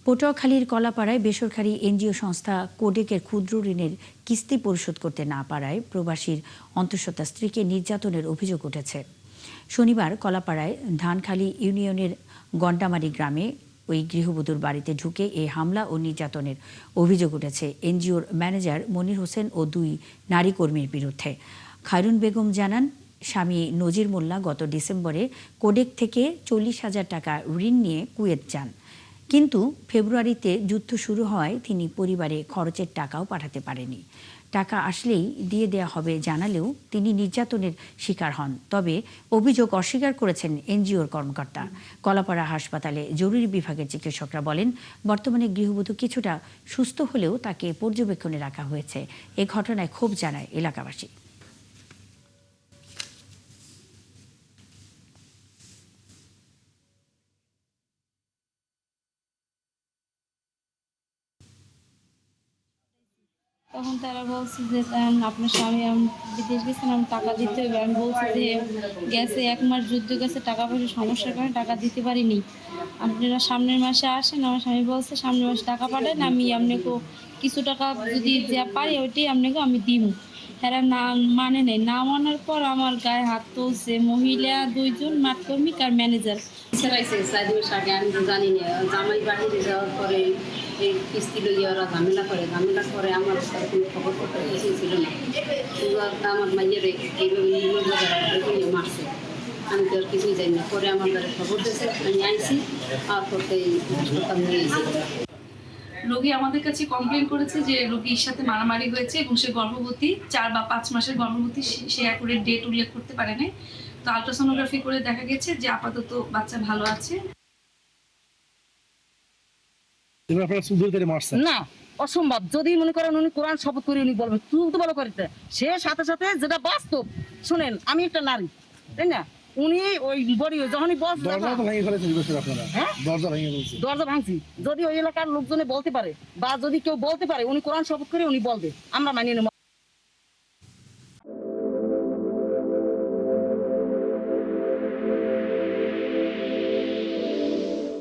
পটুয়াখালীর কলাপাড়ায় বেসরকারি এনজিও সংস্থা কোডেকের ক্ষুদ্র ঋণের কিস্তি পরিশোধ করতে না পারায় প্রবাসীর অন্তঃসত্ত্বা স্ত্রীকে নির্যাতনের অভিযোগ উঠেছে। শনিবার কলাপাড়ায় ধানখালী ইউনিয়নের গন্ডামারি গ্রামে ওই গৃহবধূর বাড়িতে ঢুকে এই হামলা ও নির্যাতনের অভিযোগ উঠেছে এনজিওর ম্যানেজার মনির হোসেন ও দুই নারী কর্মীর বিরুদ্ধে। খায়রুন বেগম জানান, স্বামী নজির মোল্লা গত ডিসেম্বরে কোডেক থেকে 40,000 টাকা ঋণ নিয়ে কুয়েত যান, কিন্তু ফেব্রুয়ারিতে যুদ্ধ শুরু হওয়ায় তিনি পরিবারে খরচের টাকাও পাঠাতে পারেনি। টাকা আসলেই দিয়ে দেয়া হবে জানালেও তিনি নির্যাতনের শিকার হন। তবে অভিযোগ অস্বীকার করেছেন এনজিওর কর্মকর্তা। কলাপাড়া হাসপাতালে জরুরি বিভাগের চিকিৎসকরা বলেন, বর্তমানে গৃহবধূ কিছুটা সুস্থ হলেও তাকে পর্যবেক্ষণে রাখা হয়েছে। এ ঘটনায় ক্ষোভ জানায় এলাকাবাসী। তখন তারা বলছে যে আপনার স্বামী বিদেশ গেছেন, আমি টাকা দিতে হবে। আমি বলছি যে গেছে 1 মাস যুদ্ধ গেছে, টাকা পয়সা সমস্যার কারণে টাকা দিতে পারিনি, আপনারা সামনের মাসে আসেন। আমার স্বামী বলছে সামনের মাসে টাকা পাঠান, আমি আপনাকে কিছু টাকা যদি যা পারি ওইটাই আপনাকে আমি দিব। এরা না মানে নেই, না মানার পর আমার গায়ে হাত তুলছে মহিলা 2 জন মাঠ কর্মিক আর ম্যানেজার। আমি তো জানি না, জামাই বাড়িতে যাওয়ার পরে এই কিস্তি লইয়া ওরা ঝামেলা করে আমার কোনো খবর পত্র কিছুই ছিল না। কিন্তু আমার মাইয়ের এইভাবে মারছে, আমি তো আর কিছুই জানি না। পরে আমার ঘরে খবর দিয়েছে, আমি আইসি আর করতে হাসপাতাল নিয়ে এসেছি। রোগী আমাদের কাছে কমপ্লেন করেছে যে রোগীর সাথে মারামারি হয়েছে এবং সে গর্ভবতী, 4 বা 5 মাসের গর্ভবতী। সে অ্যাকুরেট ডেট উল্লেখ করতে পারে না। তো আলট্রাসোনোগ্রাফি করে দেখা গেছে যে আপাতত বাচ্চা ভালো আছে। না, অসম্ভব। যদি মনে করেন উনি কোরআন শপথ করে উনি বলবেন তুলতে ভালো করতে, সে সাথে সাথে যেটা বাস্তব। শুনেন, আমি একটা নারী, তাই না? উনি ওই বডি যখনই দরজা ভাঙছি, যদি ওই এলাকার লোকজনে বলতে পারে বা যদি কেউ বলতে পারে উনি কোরআন শপথ করে উনি বলবে, আমরা মানিয়ে নেব।